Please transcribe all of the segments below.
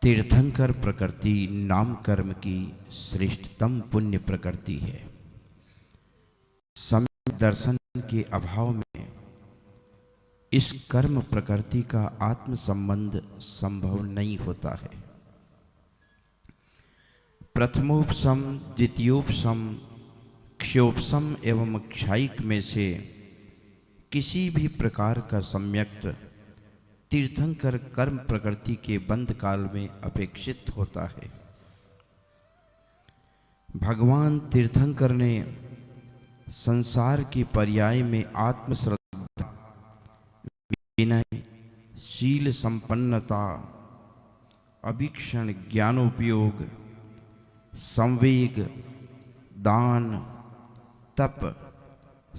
तीर्थंकर प्रकृति नाम कर्म की श्रेष्ठतम पुण्य प्रकृति है। समय दर्शन के अभाव में इस कर्म प्रकृति का आत्म संबंध संभव नहीं होता है। प्रथमोपसम, द्वितीयोपसम, क्षयोपसम एवं क्षायिक में से किसी भी प्रकार का सम्यक्त तीर्थंकर कर्म प्रकृति के बंध काल में अपेक्षित होता है। भगवान तीर्थंकर ने संसार की पर्याय में आत्मश्रद्धा, विनय, शील संपन्नता, अभीक्षण, ज्ञानोपयोग, संवेग, दान, तप,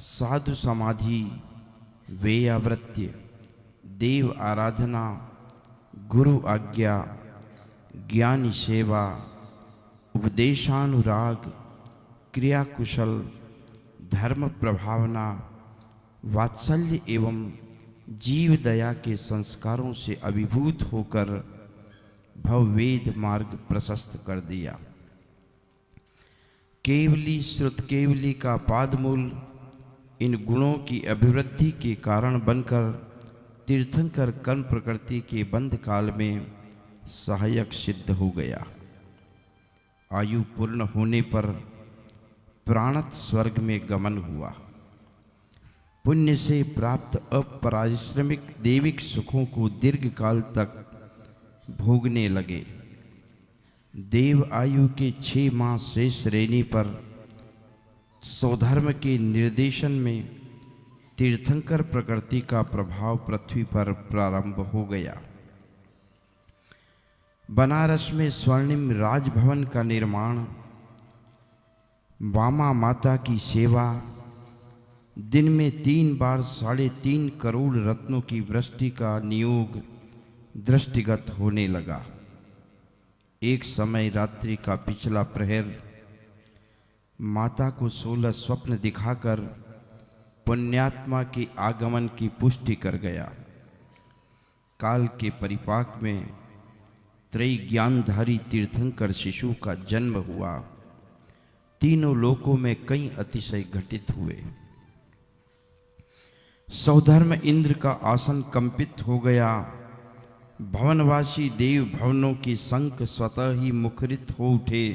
साधु समाधि, वेयावृत्य, देव आराधना, गुरु आज्ञा, ज्ञानी सेवा, उपदेशानुराग, क्रिया कुशल, धर्म प्रभावना, वात्सल्य एवं जीव दया के संस्कारों से अभिभूत होकर भववेद मार्ग प्रशस्त कर दिया। केवली श्रुत केवली का पादमूल इन गुणों की अभिवृद्धि के कारण बनकर तीर्थंकर कर्म प्रकृति के बंध काल में सहायक सिद्ध हो गया। आयु पूर्ण होने पर प्राणत स्वर्ग में गमन हुआ। पुण्य से प्राप्त अपराश्रमिक दैविक सुखों को दीर्घ काल तक भोगने लगे। देव आयु के 6 माह शेष रहने पर स्वधर्म के निर्देशन में तीर्थंकर प्रकृति का प्रभाव पृथ्वी पर प्रारंभ हो गया। बनारस में स्वर्णिम राजभवन का निर्माण, वामा माता की सेवा, दिन में 3 बार 3.5 करोड़ रत्नों की वृष्टि का नियोग दृष्टिगत होने लगा। एक समय रात्रि का पिछला प्रहर माता को 16 स्वप्न दिखाकर पुण्यात्मा के आगमन की पुष्टि कर गया। काल के परिपाक में त्रय ज्ञानधारी तीर्थंकर शिशु का जन्म हुआ। तीनों लोकों में कई अतिशय घटित हुए। सौधर्म इंद्र का आसन कंपित हो गया। भवनवासी देव भवनों की शंख स्वतः ही मुखरित हो उठे।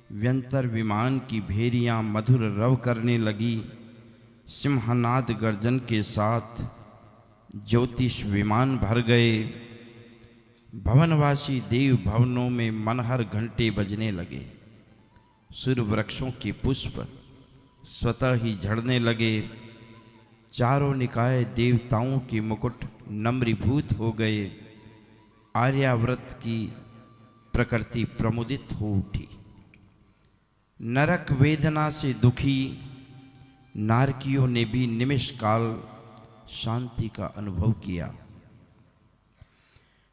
व्यंतर विमान की भेरियां मधुर रव करने लगी। सिंहनाद गर्जन के साथ ज्योतिष विमान भर गए। भवनवासी देव भवनों में मनहर घंटे बजने लगे। सुर वृक्षों के पुष्प स्वतः ही झड़ने लगे। चारों निकाय देवताओं के मुकुट नम्रीभूत हो गए। आर्याव्रत की प्रकृति प्रमुदित हो उठी। नरक वेदना से दुखी नारकियों ने भी निमिष काल शांति का अनुभव किया।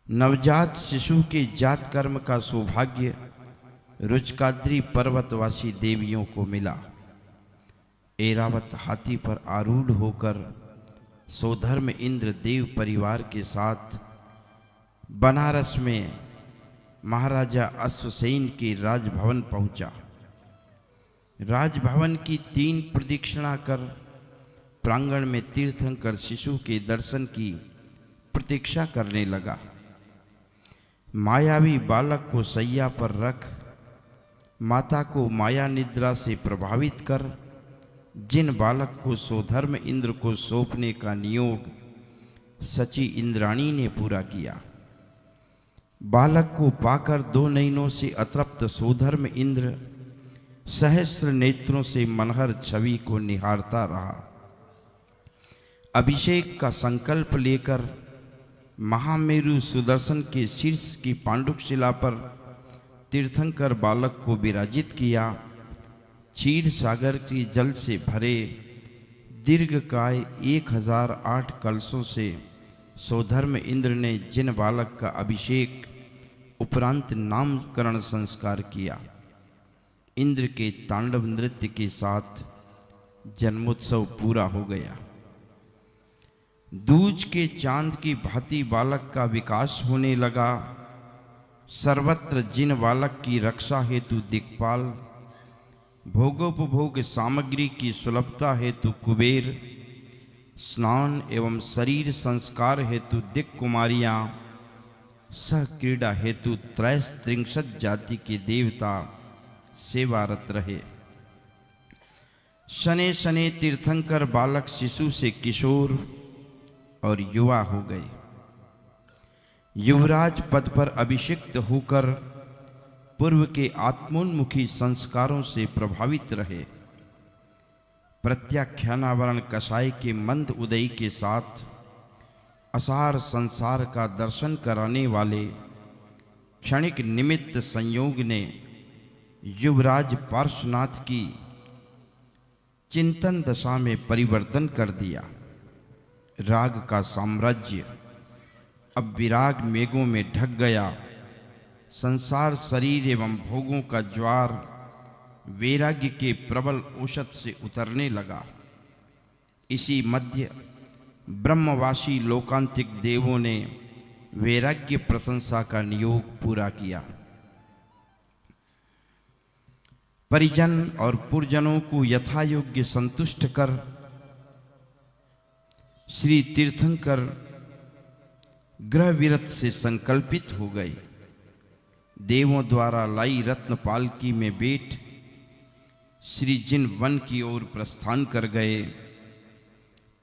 नवजात शिशु के जात कर्म का सौभाग्य रुचकाद्री पर्वतवासी देवियों को मिला। ऐरावत हाथी पर आरूढ़ होकर सौधर्म इंद्र देव परिवार के साथ बनारस में महाराजा अश्वसेन के राजभवन पहुंचा। राजभवन की 3 प्रदक्षिणा कर प्रांगण में तीर्थंकर शिशु के दर्शन की प्रतीक्षा करने लगा। मायावी बालक को सैया पर रख माता को माया निद्रा से प्रभावित कर जिन बालक को स्वधर्म इंद्र को सौंपने का नियोग सची इंद्राणी ने पूरा किया, बालक को पाकर 2 नयनों से अतृप्त स्वधर्म इंद्र सहस्र नेत्रों से मनहर छवि को निहारता रहा। अभिषेक का संकल्प लेकर महामेरु सुदर्शन के शीर्ष की पांडुक शिला पर तीर्थंकर बालक को विराजित किया। क्षीर सागर के जल से भरे दीर्घकाय 1008 कलशों से स्वधर्म इंद्र ने जिन बालक का अभिषेक उपरांत नामकरण संस्कार किया, इंद्र के तांडव नृत्य के साथ जन्मोत्सव पूरा हो गया। दूज के चांद की भांति बालक का विकास होने लगा। सर्वत्र जिन बालक की रक्षा हेतु दिक्पाल, भोगोपभोग सामग्री की सुलभता हेतु कुबेर, स्नान एवं शरीर संस्कार हेतु दिक् कुमारियाँ, सह क्रीड़ा हेतु त्रैस्त्रिंशत जाति के देवता सेवारत रहे। शने शने तीर्थंकर बालक शिशु से किशोर और युवा हो गए। युवराज पद पर अभिषिक्त होकर पूर्व के आत्मोन्मुखी संस्कारों से प्रभावित रहे। प्रत्याख्यानावरण कसाई के मंद उदय के साथ असार संसार का दर्शन कराने वाले क्षणिक निमित्त संयोग ने युवराज पार्श्वनाथ की चिंतन दशा में परिवर्तन कर दिया। राग का साम्राज्य अब विराग मेघों में ढक गया। संसार शरीर एवं भोगों का ज्वार वैराग्य के प्रबल औषध से उतरने लगा। इसी मध्य ब्रह्मवासी लोकांतिक देवों ने वैराग्य प्रशंसा का नियोग पूरा किया। परिजन और पुरजनों को यथायोग्य संतुष्ट कर श्री तीर्थंकर ग्रह विरत से संकल्पित हो गए। देवों द्वारा लाई रत्न पालकी में बैठ श्री जिन वन की ओर प्रस्थान कर गए।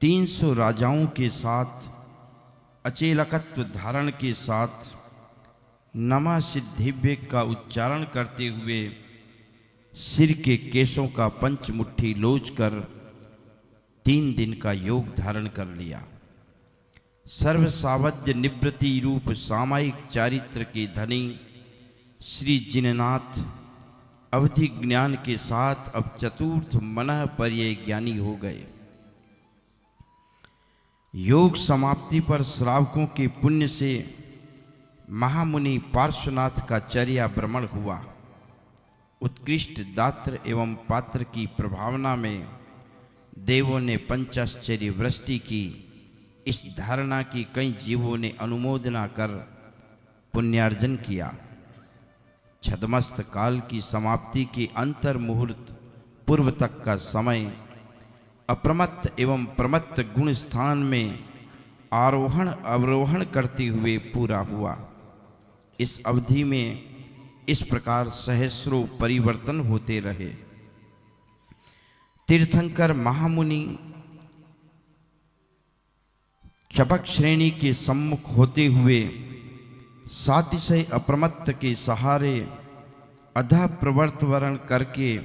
300 राजाओं के साथ अचेलकत्व धारण के साथ नमः सिद्धिभ्य का उच्चारण करते हुए सिर के केशों का पंचमुट्ठी लोच कर 3 दिन का योग धारण कर लिया। सर्व सावध्य निवृत्ति रूप सामायिक चारित्र के धनी श्री जिननाथ अवधि ज्ञान के साथ अब चतुर्थ मनः पर्यय ज्ञानी हो गए। योग समाप्ति पर श्रावकों के पुण्य से महामुनि पार्श्वनाथ का चर्या भ्रमण हुआ। उत्कृष्ट दात्र एवं पात्र की प्रभावना में देवों ने पंचाश्चर्य वृष्टि की। इस धारणा की कई जीवों ने अनुमोदना कर पुण्यार्जन किया। छदमस्त काल की समाप्ति के अंतर मुहूर्त पूर्व तक का समय अप्रमत्त एवं प्रमत्त गुण स्थान में आरोहण अवरोहण करते हुए पूरा हुआ। इस अवधि में इस प्रकार सहस्रों परिवर्तन होते रहे। तीर्थंकर महामुनि चबक श्रेणी के सम्मुख होते हुए सातिशय अप्रमत्त के सहारे अधा प्रवर्तवरण करके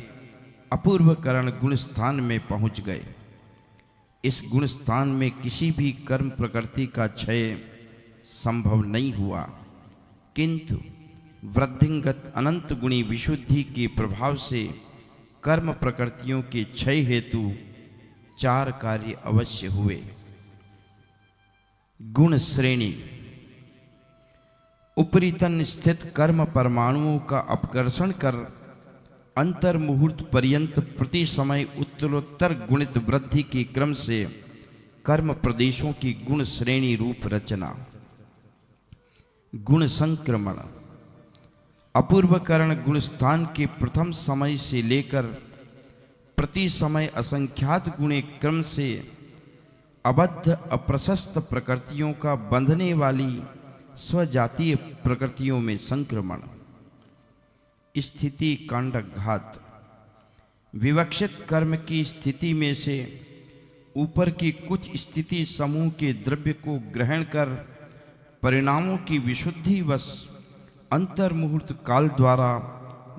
अपूर्वकरण गुण स्थान में पहुंच गए। इस गुण स्थान में किसी भी कर्म प्रकृति का क्षय संभव नहीं हुआ, किंतु वृद्धिंगत अनंत गुणी विशुद्धि के प्रभाव से कर्म प्रकृतियों के क्षय हेतु 4 कार्य अवश्य हुए। गुण श्रेणी उपरितन स्थित कर्म परमाणुओं का अपकर्षण कर अंतर मुहूर्त पर्यंत प्रति समय उत्तरोत्तर गुणित वृद्धि के क्रम से कर्म प्रदेशों की गुण श्रेणी रूप रचना। गुण संक्रमण अपूर्वकरण गुण स्थान के प्रथम समय से लेकर प्रति समय असंख्यात गुणे क्रम से अबद्ध अप्रशस्त प्रकृतियों का बंधने वाली स्वजातीय प्रकृतियों में संक्रमण। स्थिति कांडक घात विवक्षित कर्म की स्थिति में से ऊपर की कुछ स्थिति समूह के द्रव्य को ग्रहण कर परिणामों की विशुद्धि वश अंतर मुहूर्त काल द्वारा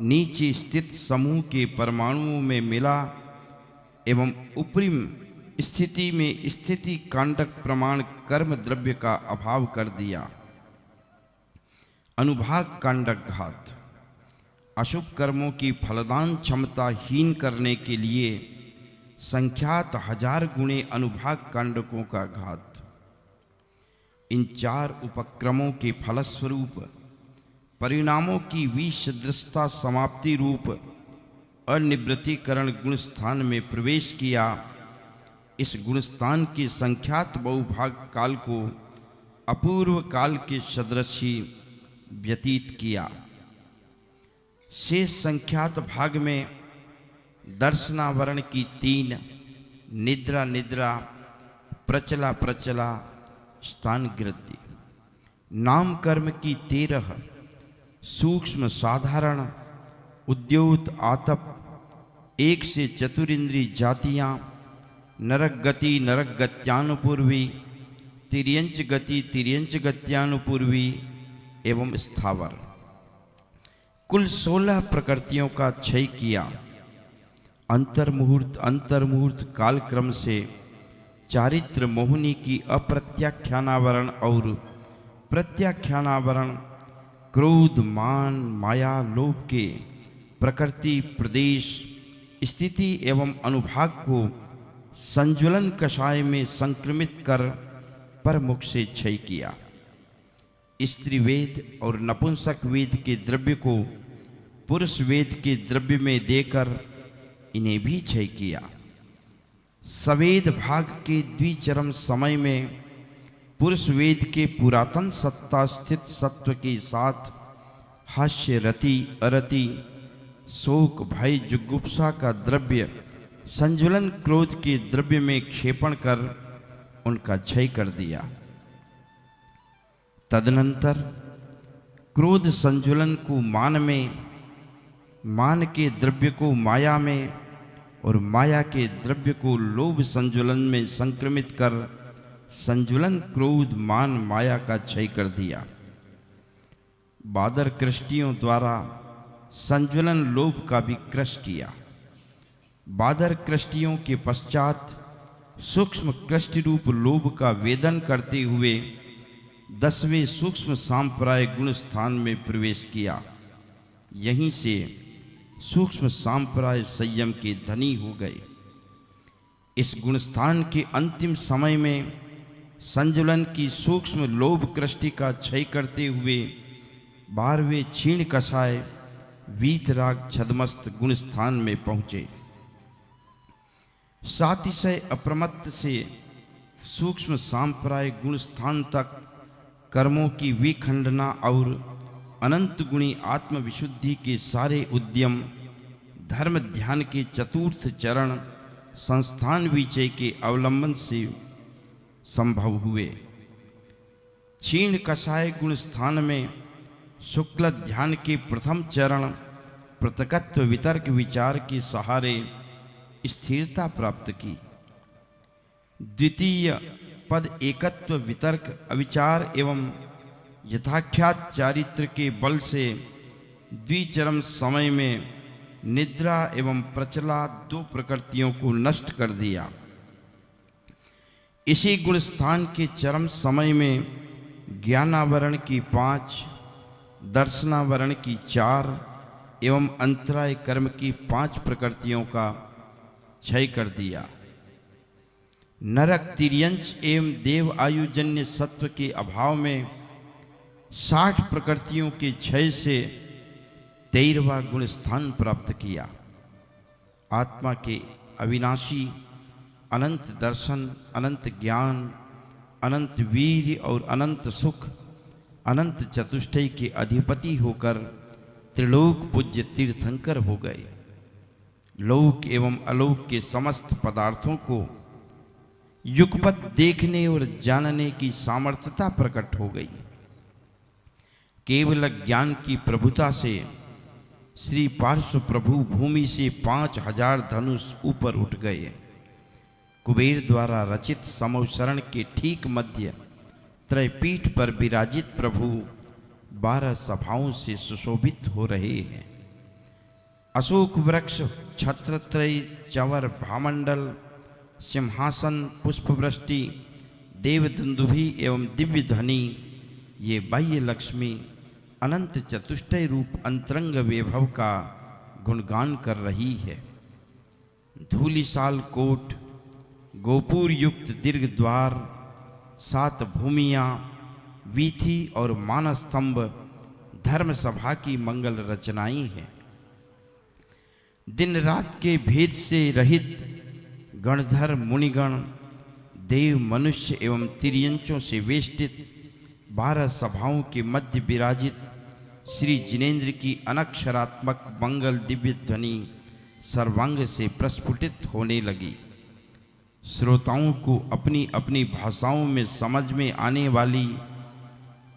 नीचे स्थित समूह के परमाणुओं में मिला एवं उपरिम स्थिति में स्थिति कांडक प्रमाण कर्म द्रव्य का अभाव कर दिया। अनुभाग कांडक घात अशुभ कर्मों की फलदान क्षमता हीन करने के लिए संख्यात 1000 गुणे अनुभाग कांडकों का घात। इन 4 उपक्रमों के फलस्वरूप परिणामों की विसदृशता समाप्ति रूप अनिवृत्तिकरण गुण स्थान में प्रवेश किया। इस गुणस्थान के संख्यात बहुभाग काल को अपूर्व काल के सदृशी व्यतीत किया। शेष संख्यात भाग में दर्शनावरण की 3, निद्रा निद्रा, प्रचला प्रचला, स्थान गृद्धि, नाम कर्म की 13, सूक्ष्म साधारण, उद्योत आतप, 1 से चतुरिंद्री जातियाँ, नरक गति नरक गत्यानुपूर्वी, तिर्यंच गति तिर्यंच गत्यानुपूर्वी एवं स्थावर, कुल 16 प्रकृतियों का क्षय किया। अंतर्मुहूर्त कालक्रम से चारित्र मोहिनी की अप्रत्याख्यानावरण और प्रत्याख्यानावरण, क्रोध मान माया लोभ के प्रकृति प्रदेश स्थिति एवं अनुभाग को संज्वलन कषाय में संक्रमित कर परमुख से क्षय किया। स्त्री वेद और नपुंसक वेद के द्रव्य को पुरुष वेद के द्रव्य में देकर इन्हें भी क्षय किया। सवेद भाग के द्विचरम समय में पुरुष वेद के पुरातन सत्ता स्थित सत्व के साथ हास्य रति अरति शोक भय जुगुप्सा का द्रव्य संज्वलन क्रोध के द्रव्य में क्षेपण कर उनका क्षय कर दिया। तदनंतर क्रोध संज्वलन को मान में, मान के द्रव्य को माया में और माया के द्रव्य को लोभ संज्वलन में संक्रमित कर संज्वलन क्रोध मान माया का क्षय कर दिया। बादर कृष्टियों द्वारा संज्वलन लोभ का भी क्रश किया। बादर कृष्टियों के पश्चात सूक्ष्म कृष्टि रूप लोभ का वेदन करते हुए 10वें सूक्ष्म सांप्राय गुण स्थान में प्रवेश किया। यहीं से सूक्ष्म सांप्राय संयम के धनी हो गए। इस गुण स्थान के अंतिम समय में संज्वलन की सूक्ष्म लोभ कृष्टि का क्षय करते हुए 12वें क्षीण कषाय वीतराग छदमस्त गुण स्थान में पहुँचे। सातिशय अप्रमत्त से सूक्ष्म सांप्राय गुण स्थान तक कर्मों की विखंडना और अनंत गुणी आत्मविशुद्धि के सारे उद्यम धर्म ध्यान के चतुर्थ चरण संस्थान विचय के अवलंबन से संभव हुए। क्षीण कषाय गुण स्थान में शुक्ल ध्यान के प्रथम चरण पृथकत्व वितर्क विचार के सहारे स्थिरता प्राप्त की। द्वितीय पद एकत्व वितर्क अविचार एवं यथाख्यात चारित्र के बल से द्विचरम समय में निद्रा एवं प्रचला 2 प्रकृतियों को नष्ट कर दिया। इसी गुण स्थान के चरम समय में ज्ञानावरण की 5, दर्शनावरण की 4 एवं अंतराय कर्म की 5 प्रकृतियों का क्षय कर दिया। नरक तिर्यंच एवं देव आयुजन्य सत्व के अभाव में 60 प्रकृतियों के क्षय से 13वां गुण स्थान प्राप्त किया। आत्मा के अविनाशी अनंत दर्शन, अनंत ज्ञान, अनंत वीर्य और अनंत सुख, अनंत चतुष्टय के अधिपति होकर त्रिलोक पूज्य तीर्थंकर हो गए। लोक एवं अलोक के समस्त पदार्थों को युगपत देखने और जानने की सामर्थ्यता प्रकट हो गई। केवल ज्ञान की प्रभुता से श्री पार्श्व प्रभु भूमि से 5000 धनुष ऊपर उठ गए। कुबेर द्वारा रचित समौशरण के ठीक मध्य त्रयपीठ पर विराजित प्रभु 12 सभाओं से सुशोभित हो रहे हैं। अशोक वृक्ष, छत्रत्रय, चंवर, भामंडल, सिंहासन, पुष्पवृष्टि, देवदुन्दुभि एवं दिव्य ध्वनि, ये बाह्य लक्ष्मी अनंत चतुष्टय रूप अंतरंग वैभव का गुणगान कर रही है। धूलिसाल कोट, गोपुर युक्त दीर्घ द्वार, 7 भूमियाँ, वीथी और मानस्तंभ धर्म सभा की मंगल रचनाएं हैं। दिन रात के भेद से रहित गणधर मुनिगण, देव मनुष्य एवं तिर्यंचों से वेष्टित 12 सभाओं के मध्य विराजित श्री जिनेन्द्र की अनक्षरात्मक मंगल दिव्य ध्वनि सर्वांग से प्रस्फुटित होने लगी। श्रोताओं को अपनी अपनी भाषाओं में समझ में आने वाली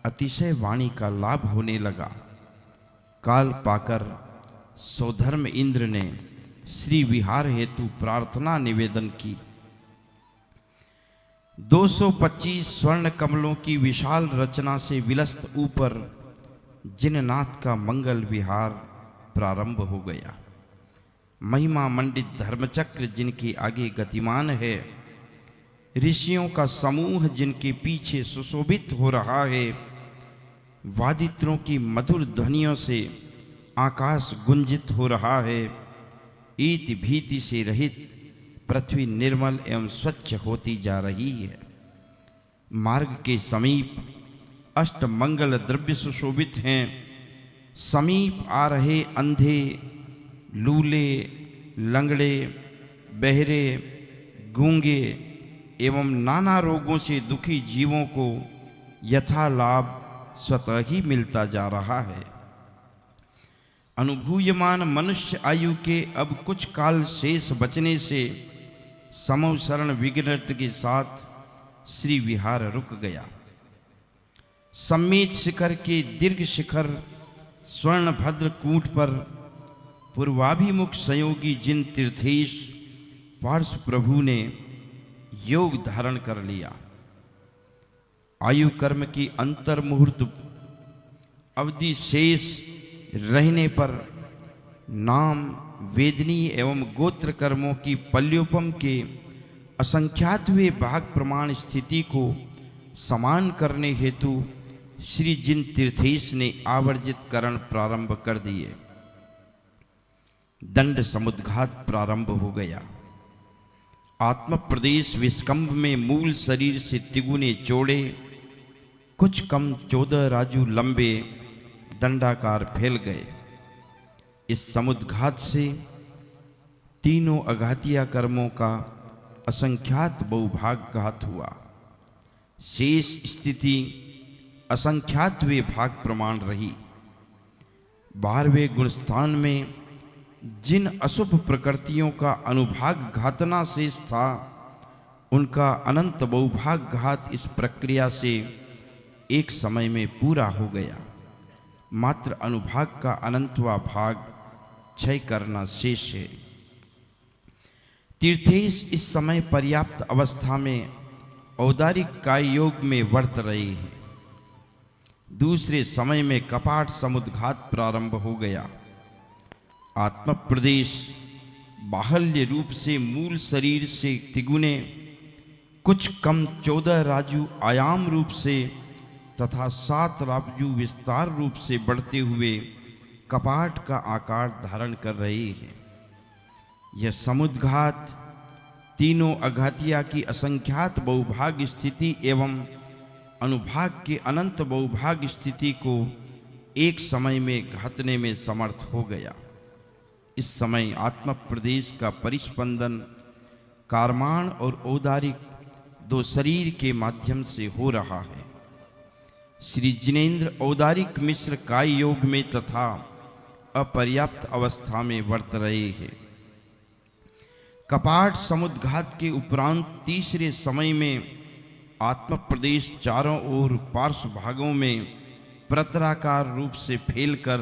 अतिशय वाणी का लाभ होने लगा। काल पाकर सौधर्म इंद्र ने श्री विहार हेतु प्रार्थना निवेदन की। 225 स्वर्ण कमलों की विशाल रचना से विलस्त ऊपर जिननाथ का मंगल विहार प्रारंभ हो गया। महिमा मंडित धर्मचक्र जिनके आगे गतिमान है, ऋषियों का समूह जिनके पीछे सुशोभित हो रहा है, वादित्रों की मधुर ध्वनियों से आकाश गुंजित हो रहा है, ईति भीति से रहित पृथ्वी निर्मल एवं स्वच्छ होती जा रही है। मार्ग के समीप अष्ट मंगल द्रव्य सुशोभित हैं। समीप आ रहे अंधे, लूले, लंगड़े, बहरे, गूंगे एवं नाना रोगों से दुखी जीवों को यथा लाभ स्वतः ही मिलता जा रहा है। अनुभूयमान मनुष्य आयु के अब कुछ काल शेष बचने से समवसरण विग्रह के साथ श्री विहार रुक गया। सम्मेत शिखर के दीर्घ शिखर स्वर्ण भद्र कूट पर पूर्वाभिमुख संयोगी जिन तीर्थेश पार्श्व प्रभु ने योग धारण कर लिया। आयु कर्म की अंतर मुहूर्त अवधि शेष रहने पर नाम, वेदनीय एवं गोत्र कर्मों की पल्योपम के असंख्यातवें भाग प्रमाण स्थिति को समान करने हेतु श्री जिन तीर्थेश ने आवर्जित करण प्रारंभ कर दिए। दंड समुद्घात प्रारंभ हो गया। आत्म प्रदेश विस्कंभ में मूल शरीर से तिगुने चौड़े, कुछ कम 14 राजू लंबे दंडाकार फैल गए। इस समुद्घात से तीनों अघातिया कर्मों का असंख्यात बहुभाग घात हुआ। शेष स्थिति असंख्यातवें भाग प्रमाण रही। 12वें गुणस्थान में जिन अशुभ प्रकृतियों का अनुभाग घातना शेष था, उनका अनंत बहुभाग घात इस प्रक्रिया से एक समय में पूरा हो गया। मात्र अनुभाग का अनंतवा भाग क्षय करना शेष है। तीर्थेश इस समय पर्याप्त अवस्था में औदारिक काय योग में वर्त रहे हैं। दूसरे समय में कपाट समुद्घात प्रारंभ हो गया। आत्म प्रदेश बाहल्य रूप से मूल शरीर से तिगुने, कुछ कम 14 राजू आयाम रूप से तथा 7 राजू विस्तार रूप से बढ़ते हुए कपाट का आकार धारण कर रहे हैं। यह समुद्घात तीनों अघातिया की असंख्यात बहुभाग स्थिति एवं अनुभाग के अनंत बहुभाग स्थिति को एक समय में घातने में समर्थ हो गया। इस समय आत्म प्रदेश का परिस्पंदन कारमान और औदारिक दो शरीर के माध्यम से हो रहा है। श्री जिनेन्द्र औदारिक मिश्र काय योग में तथा अपर्याप्त अवस्था में वर्त रहे हैं। कपाट समुद्घात के उपरांत तीसरे समय में आत्म प्रदेश चारों ओर पार्श्व भागों में प्रतराकार रूप से फैलकर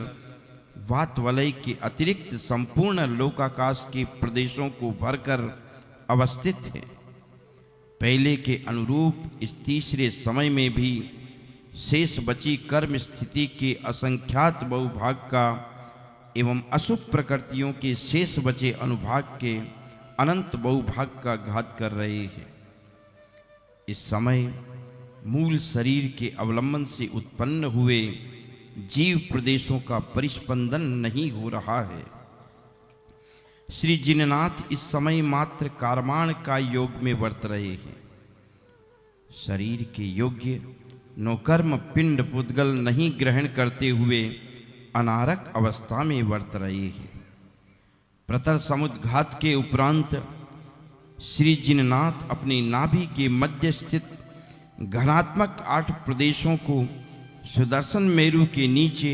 वात वलय के अतिरिक्त संपूर्ण लोकाकाश के प्रदेशों को भरकर अवस्थित है। पहले के अनुरूप इस तीसरे समय में भी शेष बची कर्म स्थिति के असंख्यात बहुभाग का एवं अशुभ प्रकृतियों के शेष बचे अनुभाग के अनंत बहुभाग का घात कर रहे हैं। इस समय मूल शरीर के अवलंबन से उत्पन्न हुए जीव प्रदेशों का परिस्पंदन नहीं हो रहा है। श्री जिननाथ इस समय मात्र कारमान का योग में वर्त रहे हैं। शरीर के योग्य नौकर्म पिंड पुद्गल नहीं ग्रहण करते हुए अनारक अवस्था में वर्त रहे हैं। प्रतर समुद्घात के उपरांत श्री जिननाथ अपनी नाभि के मध्य स्थित घनात्मक 8 प्रदेशों को सुदर्शन मेरु के नीचे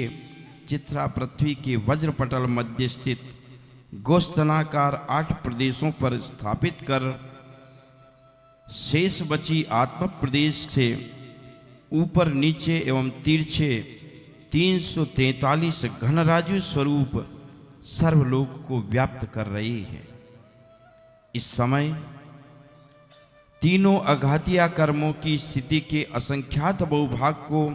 चित्रा पृथ्वी के वज्रपटल मध्य स्थित गोस्तनाकार 8 प्रदेशों पर स्थापित कर शेष बची आत्म प्रदेश से ऊपर नीचे एवं तिरछे 343 घनराज्य स्वरूप सर्वलोक को व्याप्त कर रही है। इस समय तीनों अघातिया कर्मों की स्थिति के असंख्यात बहुभाग को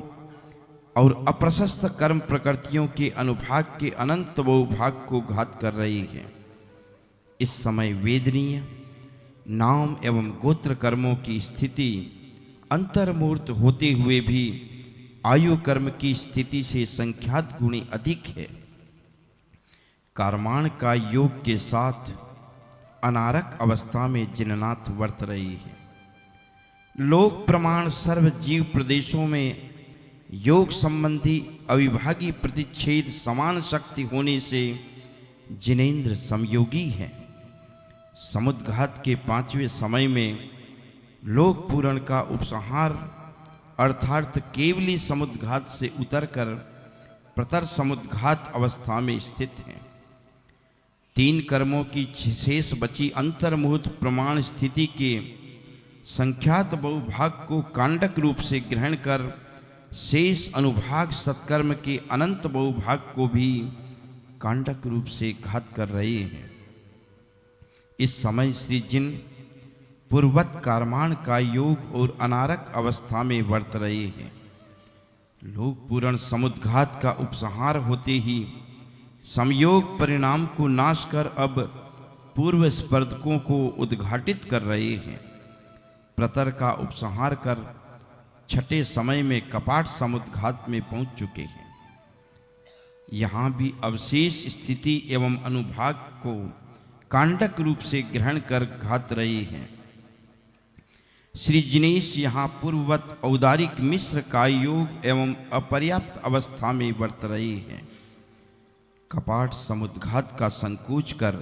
और अप्रशस्त कर्म प्रकृतियों के अनुभाग के अनंत बहुभाग को घात कर रही है। इस समय वेदनीय नाम एवं गोत्र कर्मों की स्थिति अंतर्मूर्त होते हुए भी आयु कर्म की स्थिति से संख्यात गुणी अधिक है। कर्माण का योग के साथ अनारक अवस्था में जिननाथ वर्त रही है। लोक प्रमाण सर्व जीव प्रदेशों में योग संबंधी अविभागी प्रतिच्छेद समान शक्ति होने से जिनेन्द्र समयोगी है। समुद्घात के 5वें समय में लोक पूरण का उपसंहार अर्थात केवली समुद्घात से उतरकर प्रतर समुद्घात अवस्था में स्थित है। 3 कर्मों की शेष बची अंतर्मुहूर्त प्रमाण स्थिति के संख्यात बहुभाग को कांडक रूप से ग्रहण कर शेष अनुभाग सत्कर्म के अनंत बहुभाग को भी कांडक रूप से घात कर रहे हैं। इस समय श्री जिन पूर्वत कर्माण का योग और अनारक अवस्था में वर्त रहे हैं। लोक पूर्ण समुद्घात का उपसंहार होते ही संयोग परिणाम को नाश कर अब पूर्व स्पर्धकों को उद्घाटित कर रहे हैं। प्रतर का उपसंहार कर 6ठे समय में कपाट समुद्घात में पहुंच चुके हैं। यहाँ भी अवशेष स्थिति एवं अनुभाग को कांडक रूप से ग्रहण कर घात रहे हैं। श्री जिनेश यहाँ पूर्ववत औदारिक मिश्र का योग एवं अपर्याप्त अवस्था में वर्त रहे हैं। कपाट समुद्घात का संकोच कर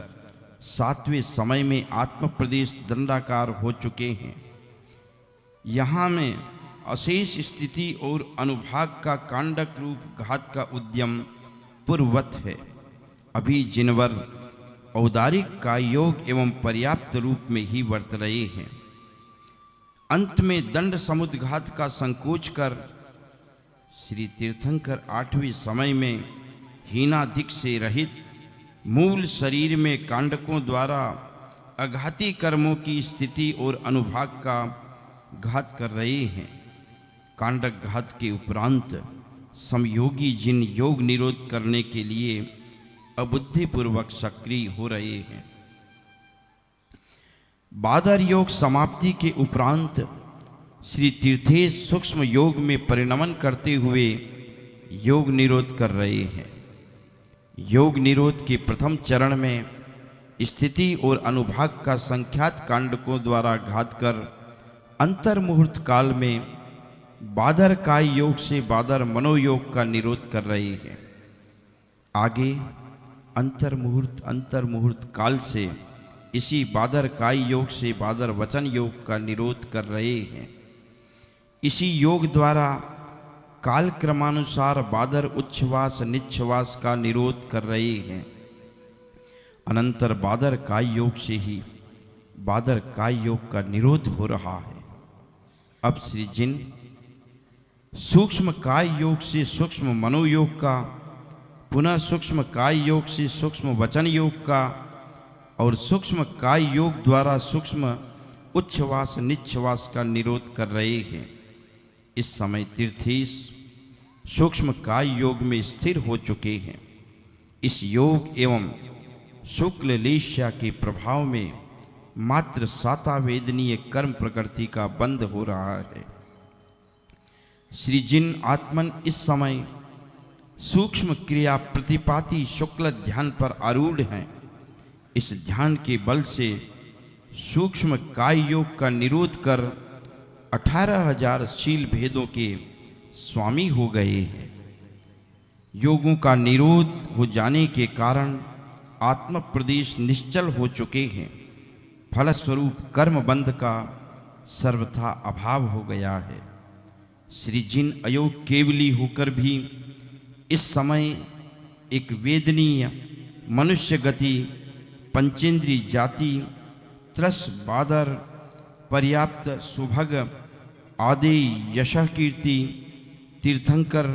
7वें समय में आत्म प्रदेश दंडाकार हो चुके हैं। यहाँ में अशेष स्थिति और अनुभाग का कांडक रूप घात का उद्यम पूर्ववत है। अभी जिनवर औदारिक का योग एवं पर्याप्त रूप में ही वर्त रहे हैं। अंत में दंड समुद्घात का संकोच कर श्री तीर्थंकर 8वें समय में हीनाधिक से रहित मूल शरीर में कांडकों द्वारा अघाती कर्मों की स्थिति और अनुभाग का घात कर रहे हैं। कांडक घात के उपरांत समयोगी जिन योग निरोध करने के लिए अबुद्धिपूर्वक सक्रिय हो रहे हैं। बादर योग समाप्ति के उपरांत श्री तीर्थेश सूक्ष्म योग में परिणमन करते हुए योग निरोध कर रहे हैं। योग निरोध के प्रथम चरण में स्थिति और अनुभाग का संख्यात कांडकों द्वारा घात कर अंतर्मुहूर्त काल में बादर काय योग से बादर मनोयोग का निरोध कर रही है। आगे अंतर्मुहूर्त काल से इसी बादर काय योग से बादर वचन योग का निरोध कर रहे हैं। इसी योग द्वारा काल क्रमानुसार बादर उच्छ्वास निच्छ्वास का निरोध कर रहे हैं। अनंतर बादर काय योग से ही बादर काय योग का निरोध हो रहा है। अब श्री जिन सूक्ष्म काय योग से सूक्ष्म मनोयोग का, पुनः सूक्ष्म काय योग से सूक्ष्म वचन योग का और सूक्ष्म काय योग द्वारा सूक्ष्म उच्छ्वास निच्छ्वास का निरोध कर रहे हैं। इस समय तीर्थेश सूक्ष्म काय योग में स्थिर हो चुके हैं। इस योग एवं शुक्ल लेश्या के प्रभाव में मात्र सातावेदनीय कर्म प्रकृति का बंध हो रहा है। श्री जिन आत्मन इस समय सूक्ष्म क्रिया प्रतिपाती शुक्ल ध्यान पर आरूढ़ हैं। इस ध्यान के बल से सूक्ष्म काय योग का निरोध कर 18,000 शील भेदों के स्वामी हो गए हैं। योगों का निरोध हो जाने के कारण आत्म प्रदेश निश्चल हो चुके हैं। फलस्वरूप कर्म बंध का सर्वथा अभाव हो गया है। श्री जिन अयोग केवली होकर भी इस समय एक वेदनीय मनुष्य गति, पंचेंद्री जाति, त्रस बादर, पर्याप्त सुभग, आदि यशः कीर्ति, तीर्थंकर,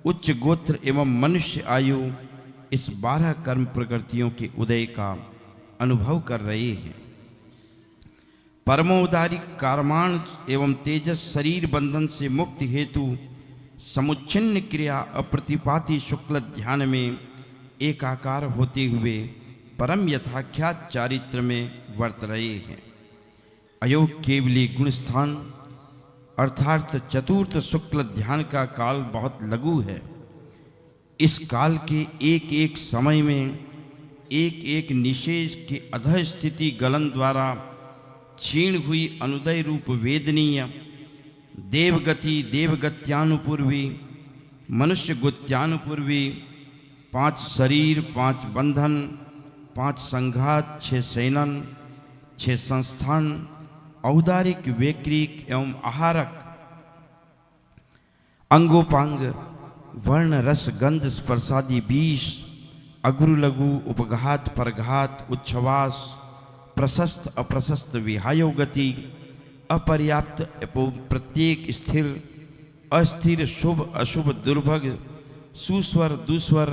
उच्च गोत्र एवं मनुष्य आयु इस 12 कर्म प्रकृतियों के उदय का अनुभव कर रहे हैं। परमोदारिक कारमाण एवं तेजस शरीर बंधन से मुक्ति हेतु समुच्छिन्न क्रिया अप्रतिपाती शुक्ल ध्यान में एकाकार होते हुए परम यथाख्यात चारित्र में वर्त रहे हैं। अयोग केवली गुणस्थान अर्थात चतुर्थ शुक्ल ध्यान का काल बहुत लघु है। इस काल के एक एक समय में एक एक निशेष के अधः स्थिति गलन द्वारा क्षीण हुई अनुदय रूप वेदनीय देवगति, देवगत्यानुपूर्वी, मनुष्य गुत्यानुपूर्वी, 5 शरीर, 5 बंधन, 5 संघात, 6 शयनन, 6 संस्थान, औदारिक, वैक्रिक एवं आहारक, अंगोपांग, वर्ण, रस, गंध, स्पर्शादि 20, अग्रु लघु, उपघात, परघात, उच्छ्वास, प्रशस्त अप्रशस्त, विहायो गति, अपर्याप्त प्रत्येक, स्थिर अस्थिर, शुभ अशुभ, दुर्भग, सुस्वर दुस्वर,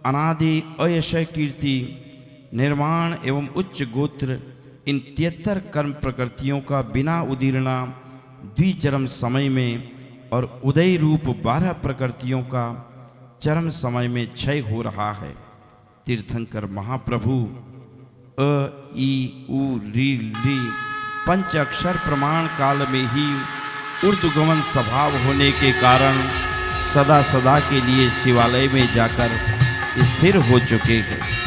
अनादि अयशय कीर्ति, निर्माण एवं उच्च गोत्र, इन 73 कर्म प्रकृतियों का बिना उदीर्णा द्विचरम समय में और उदय रूप 12 प्रकृतियों का चरम समय में क्षय हो रहा है। तीर्थंकर महाप्रभु अ ई उ री ली पंच अक्षर प्रमाण काल में ही ऊर्ध्वगमन स्वभाव होने के कारण सदा सदा के लिए शिवालय में जाकर स्थिर हो चुके हैं।